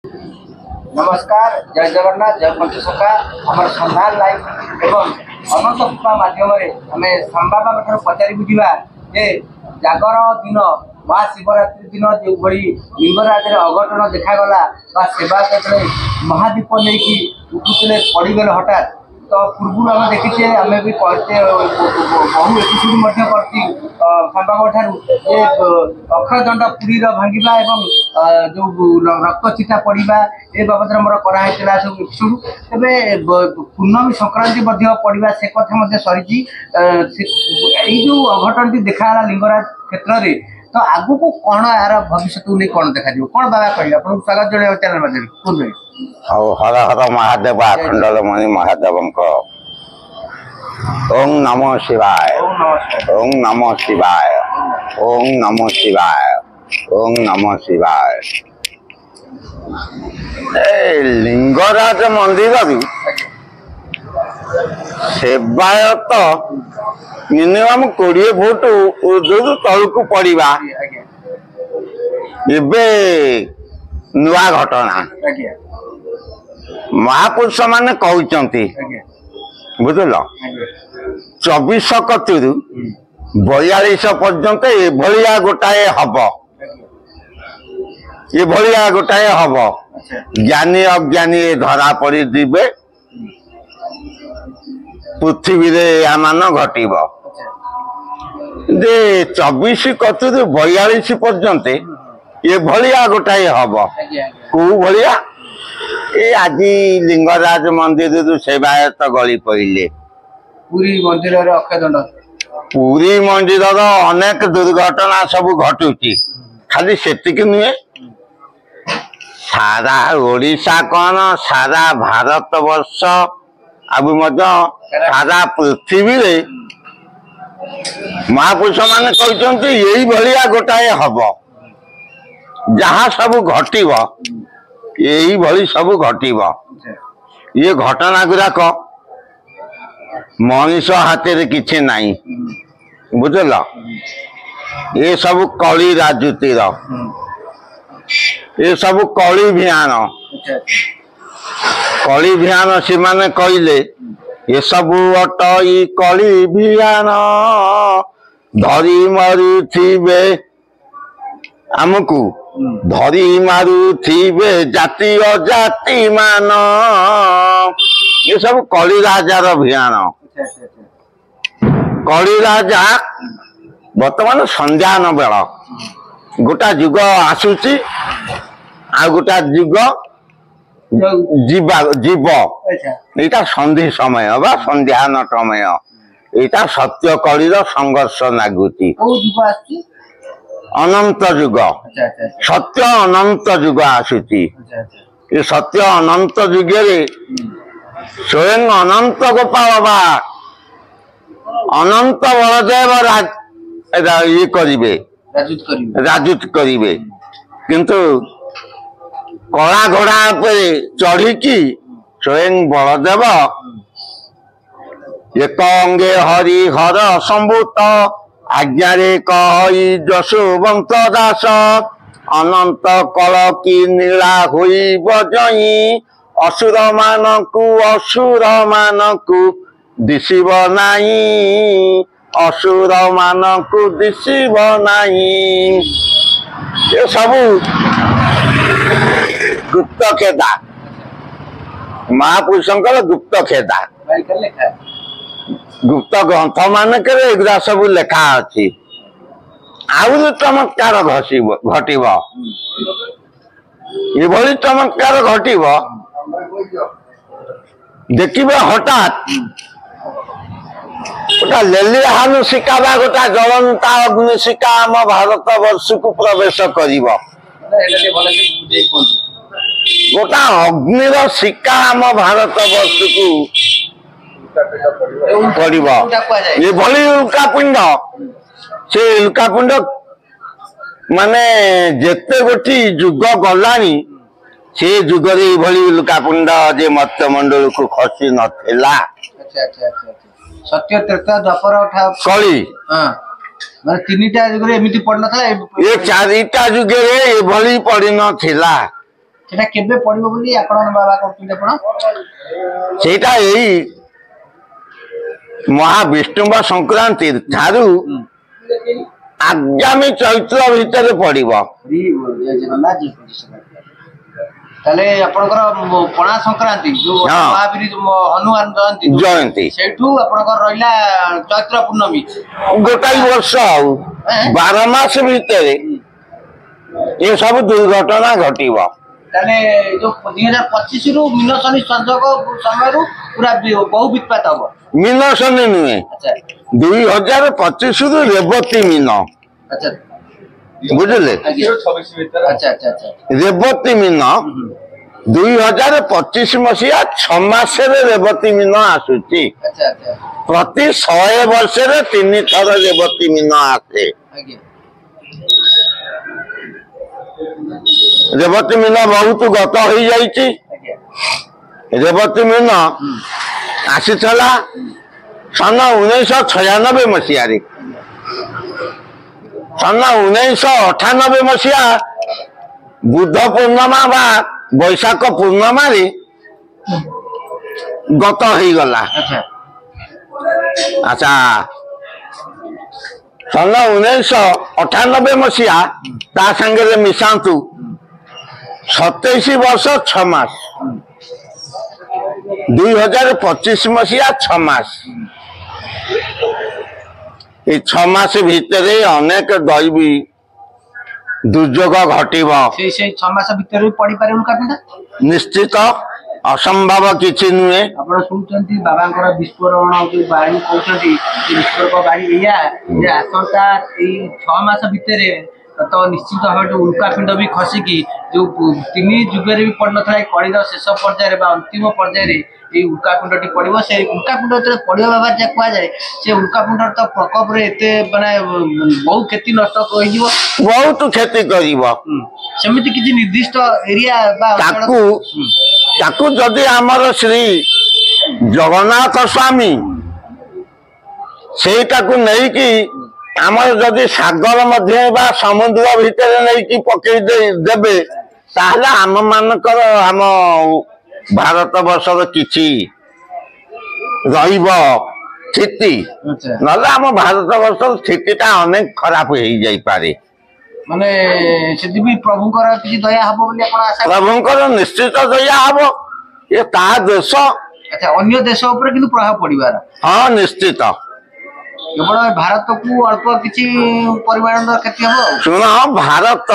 नमस्कार, जय जगन्नाथ, जय पंचसखा। आम संधान लाइव एवं अनंत कृपा माध्यम आम संवाद ठार पचारि बुझा जे जागर दिन महाशिवरात्रि दिन जो भाई लिंगराज अघटन देखागला सेवा क्षेत्र में महादीप नहीं उठुते पड़गले हठात तो पूर्व आम देखीचे आम भी कहते बहु एपिसोड संवाद ठार अक्षय दंड पुरी भांगा जो रक्त चिटा पड़ा ए बाबद मोर कराइला सब एपिसोड तेज पूर्णमी संक्रांति पड़ा से कथा सरी जो अघटन देखाला लिंगराज क्षेत्र में तो आगु को कौन यार भविष्य नहीं कौन देखा कौन बाबा कह स्वागत जन चैनल माध्यम हर हर महादेव अखंडलमणि महादेव ओं नमो शिवाय ओं नमो शिवाय ओं नमो शिवाय ओं नमो शिवाय। लिंगराज मंदिर सेवायत मिनिमम 20 फुट ऊर्ध्व तलू पड़ा एबे नुआ घटना महापुरुष माने कहते बुझल 24 कतु 42 पर्यंत एभलिया गोटाए हब एभलिया गोटाए हब ज्ञानी अज्ञानी धरा पड़ी दिबे पृथ्वी रे यामान घटिब जे 24 कतु 42 पर्यंत एभलिया गोटाए हब को भलिया ए आज लिंगराज मंदिर सेवायत गली पड़े पुरी मंदिर अक्षय दंड पुरी मंदिर अनेक दुर्घटना सब घटुची खाली सेतिक नुहे सारा ओडिशा कौन सारा भारत वर्ष अब सारा पृथ्वी रे महापुरुष माने कहते यही भलिया गोटाए हब जहाँ सब घटिब यही भली सब घटिब ये घटना गुराक मनीष हाथ में किसी नाई बुझल ये सब कली राजनीतिर ये सब कली भियान से माने कहले ये सब अटई कली भियान धरी मरुथिबे आमको धरी मारुथिबे जाति अजाति मान ये सब कली राजार अभियान कली राजा बर्तमान संध्यान बेल गोटा जुग आसुची आ गोटा जुग जीव यहाँ संधि समय बा संध्यान समय यहाँ सत्य कलीर संघर्ष नागुची अनंत जुग सत्य अनंत जुग आसुची ये सत्य अनंत जुगे स्वयं अनंत गोपाल बा अनंत बलदेव ये करिवे राजूत करिवे किंतु कला घोड़ा पे चढ़ी स्वयं बलदेव एक अंगे हरि हर संभूत आज्ञारे कही जशोवंत दास अनंत कल की नीला हुई बजई असुर मानकु दिशिब नाई असुर मानकु दिशिब नाई ये सब गुप्त खेदा महापुरुषंकर गुप्त खेदा गुप्त ग्रंथ मानक एगुरा सब लेखा अच्छी आउरी चमत्कार घटिब ये चमत्कार घटिब देखिए हठात गोटा लेलिया हानु शिका गोटा जलंता अग्नि शिका आम भारत वर्ष को प्रवेश कर गोटा अग्निर शिका आम भारत वर्ष को ये भली उल्कापिंड से उल्कापिंड माने जेते गोटी जुग गलानी से जुगरे भली उल्कापिंड जे मत्स्यमंडल को खसी नथिला सत्य त्रेता द्वापर कली माने तीनटा जुगरे एमिति पड़ नथला ये चारिटा जुगरे एभली पड़ी नथिला সেটা কেবে পড়িব বলি আকলন বাবা করতে ଆପଣ ସେଇଟା ଏଇ ମହାବିଷ୍ଣୁଙ୍କ ସଂକ୍ରାନ୍ତି ଠାରୁ ଆଗାମୀ ଚୈତ୍ର ଭିତରେ ପଡିବ। তাহলে আপনার পଣା সংক্রান্তি মহাবীর হনুমান জয়ন্তী সেইঠু আপনার রহিলা চৈত্র পূর্ণমী গোটাই ବର୍ଷ ଆଉ 12 ମାସ ଭିତରେ ଏସବୁ ଦୁର୍ଘଟଣା ଘଟିବ। তাহলে ଯୋଉ 2025 ରୁ ମିନଶନି ସଂଯୋଗ ସମୟରୁ ପୁରା ବହୁ ବିତ୍ପାତ ହବ। ମିନଶନି ନୁହେଁ, 2025 ରୁ ରେବତୀ ମିନ। ଆଚ୍ଛା ବୁଝିଲେ, ରେବତୀ ମିନ 2025 ମସିହା 6 ମାସରେ ରେବତୀ ମିନ ଆସୁଛି। ପ୍ରତି 100 ବର୍ଷରେ 3 ଥର ରେବତୀ ମିନ ଆସେ। ରେବତୀ ମିନ ବହୁତ ଗତ ହେଇଯାଇଛି। ରେବତୀ ମିନ ଆସିଥିଲା ସନ 1996 ମସିହାରେ। ସନ 1998 ମସିହା ବୁଦ୍ଧ ପୂର୍ଣ୍ଣମା ବା ବୈଶାଖ ପୂର୍ଣ୍ଣମାରେ ଗତ ହେଇଗଲା। ଆଚ୍ଛା, ସନ 1998 ମସିହା ତା ସାଙ୍ଗରେ ମିଶାନ୍ତୁ 27 ବର୍ଷ 6 ମାସ। 2025 ମସିହା 6 ମାସ। এই 6 ମାସ ଭିତରେ ଅନେକ ଦୈବୀ ଦୁର୍ଯୋଗ ଘଟିବ। সেই 6 ମାସ ଭିତରେ ପଡି ପାରେ ଉଲ୍କାପିଣ୍ଡ ନିଶ୍ଚିତ, ଅସମ୍ଭବ କିଛି ନୁହେଁ। ଆପଣ ଶୁଣୁଛନ୍ତି ବାବାଙ୍କର ବିସ୍ଫୋରଣ ଯୋଉ ବାଣୀ କହୁଛନ୍ତି, ବିସ୍ଫୋରକ ବାଣୀ ଏଇଆ ଯେ ଆସନ୍ତା ଏଇ 6 ମାସ ଭିତରେ ତ ନିଶ୍ଚିତ ଭାବେ ଉଲ୍କାପିଣ୍ଡ ବି ଖସିକି ଯୋଉ 3 ଯୁଗରେ ବି ପଡିନଥିଲା ଏଇ କଳିର ଶେଷ ପର୍ଯ୍ୟାୟରେ ବା ଅନ୍ତିମ ପର୍ଯ୍ୟାୟରେ এই উল্কাপিଣ୍ଡটি পড়িব। সেই উল্কাপিণ্ড যেতে পড়িব ব্যাপার যা কুযায় সে উল্কাপিণ্ডর তো প্রকোপরে এতে মানে বহু ক্ষতি নষ্ট হয়ে ବହୁତ କ୍ଷତି କରିବ। সেমিতি কিছু নির্দিষ্ট এরিয়া বা ତାକୁ ଯଦି ଆମର ଶ୍ରୀ ଜଗନ୍ନାଥ ସ୍ୱାମୀ ସେଇଟାକୁ ନେଇକି ଆମର ଯଦି ସାଗର ମଧ୍ୟ ବା ସମୁଦ୍ର ଭିତରେ ନେଇକି ପକେଇ ଦେବେ, ତାହେଲେ ଆମ ମାନଙ୍କର ଆମ ଭାରତ ବର୍ଷର କିଛି ରହିବ ସ୍ଥିତି, ନହେଲେ ଆମ ଭାରତ ବର୍ଷର ସ୍ଥିତିଟା ଅନେକ ଖରାପ ହେଇଯାଇପାରେ। ମାନେ ସେଠି ବି ପ୍ରଭୁଙ୍କର କିଛି ଦୟା ହବ ବୋଲି ଆପଣ ଆଶା? ପ୍ରଭୁଙ୍କର ନିଶ୍ଚିତ ଦୟା ହବ। ଏ ତା ଦେଶ, ଅନ୍ୟ ଦେଶ ଉପରେ କିନ୍ତୁ ପ୍ରଭାବ ପଡିବାର। ହଁ ନିଶ୍ଚିତ। କେବଳ ଭାରତକୁ ଅଳ୍ପ କିଛି ପରିମାଣର କ୍ଷତି ହବ। ଶୁଣ, ଭାରତ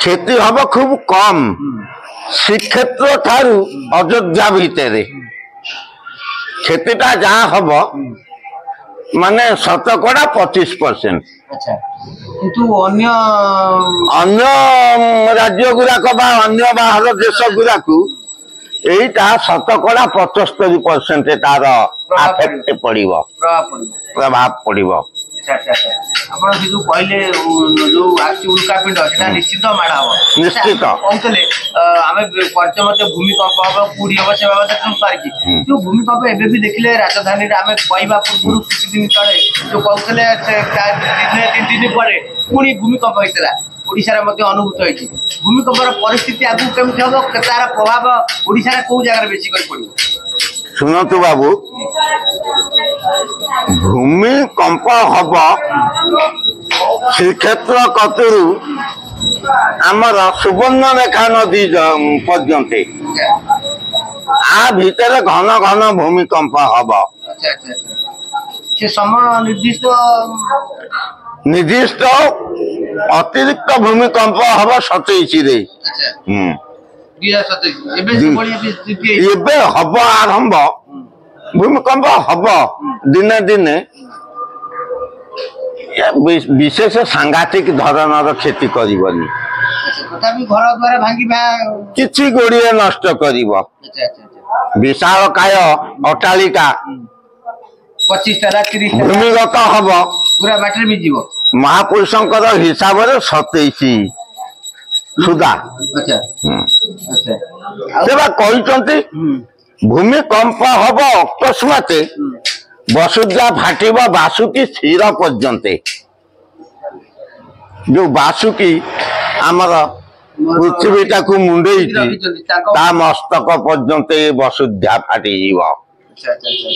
କ୍ଷତି ହବ ଖୁବ କମ। ଶ୍ରୀକ୍ଷେତ୍ର ଠାରୁ ଅଯୋଧ୍ୟା ଭିତରେ କ୍ଷତିଟା ଯାହା ହବ ମାନେ 25%। କିନ୍ତୁ ଅନ୍ୟ ରାଜ୍ୟ ଗୁଡାକ ବା ଅନ୍ୟ ବାହାର ଦେଶ ଗୁଡାକୁ ଏଇଟା 75% ତାର ଆଫେକ୍ଟ ପଡିବ, ପ୍ରଭାବ ପଡିବ। ଆପଣ ସେ ଯୋଉ କହିଲେ ଯୋଉ ଆସୁଛି ଉଲ୍କାପିଣ୍ଡ ସେଟା ନିଶ୍ଚିତ ମାଡ଼ ହବ। ନିଶ୍ଚିତ କହୁଥିଲେ ଆମେ ପରିଚୟ ମଧ୍ୟ ଭୂମିକମ୍ପ ହବ, କୋଉଠି ହବ ସେ ବାବଦରେ ପାରିଛି। ଯୋଉ ଭୂମିକମ୍ପ ଏବେ ବି ଦେଖିଲେ ରାଜଧାନୀରେ ଆମେ କହିବା ପୂର୍ବରୁ କିଛି ଦିନ ତଳେ ଯୋଉ କହୁଥିଲେ 3 ଦିନ ପରେ ପୁଣି ଭୂମିକମ୍ପ ହେଇଥିଲା, ଓଡ଼ିଶାରେ ମଧ୍ୟ ଅନୁଭୂତ ହେଇଛି। ଭୂମିକମ୍ପର ପରିସ୍ଥିତି ଆଗକୁ କେମିତି ହବ, ତାର ପ୍ରଭାବ ଓଡ଼ିଶାରେ କୋଉ ଜାଗାରେ ବେଶୀ କରି ପଡିବ? ଶୁଣନ୍ତୁ ବାବୁ, ଭୂମିକମ୍ପ ହବ ଶ୍ରୀକ୍ଷେତ୍ର କତରୁ ଆମର ସୁବର୍ଣ୍ଣରେଖା ନଦୀ ପର୍ଯ୍ୟନ୍ତ, ଆ ଭିତରେ ଘନ ଘନ ଭୂମିକମ୍ପ ହବ। ସେ ସମୟ ନିର୍ଦ୍ଦିଷ୍ଟ ଅତିରିକ୍ତ ଭୂମିକମ୍ପ ହବ 27ରେ। ଏବେ ହବ ଆରମ୍ଭ, ଭୂମିକମ୍ପ ହବ ଦିନେ ଦିନେ, ବିଶେଷ ସାଂଘାତିକ ଧରଣର କ୍ଷତି କରିବନି, କିଛି ଗୁଡ଼ିଏ ନଷ୍ଟ କରିବ। ବିଶାଳକାୟ ଅଟ୍ଟାଳିକା 25 ତାଲା 30 ଭୂମିଗତ ହବ, ପୁରା ମାଟିରେ ମିଯିବ। ମହାପୁରୁଷଙ୍କର ହିସାବରେ 27 ସୁଧା। ସେ ବା କହିଛନ୍ତି ଭୂମିକମ୍ପ ହବ ଅକସ୍ମାତ, ବସୁଧା ଫାଟିବ ବାସୁକି ଶିର ପର୍ଯ୍ୟନ୍ତ। ଯୋଉ ବାସୁକି ଆମର ପୃଥିବୀଟାକୁ ମୁଣ୍ଡେଇଛି ରଖିଛନ୍ତି ତାଙ୍କ ତା ମସ୍ତକ ପର୍ଯ୍ୟନ୍ତ ଏ ବସୁଧା ଫାଟିଯିବ। ଆଚ୍ଛା ଆଚ୍ଛା ଆଚ୍ଛା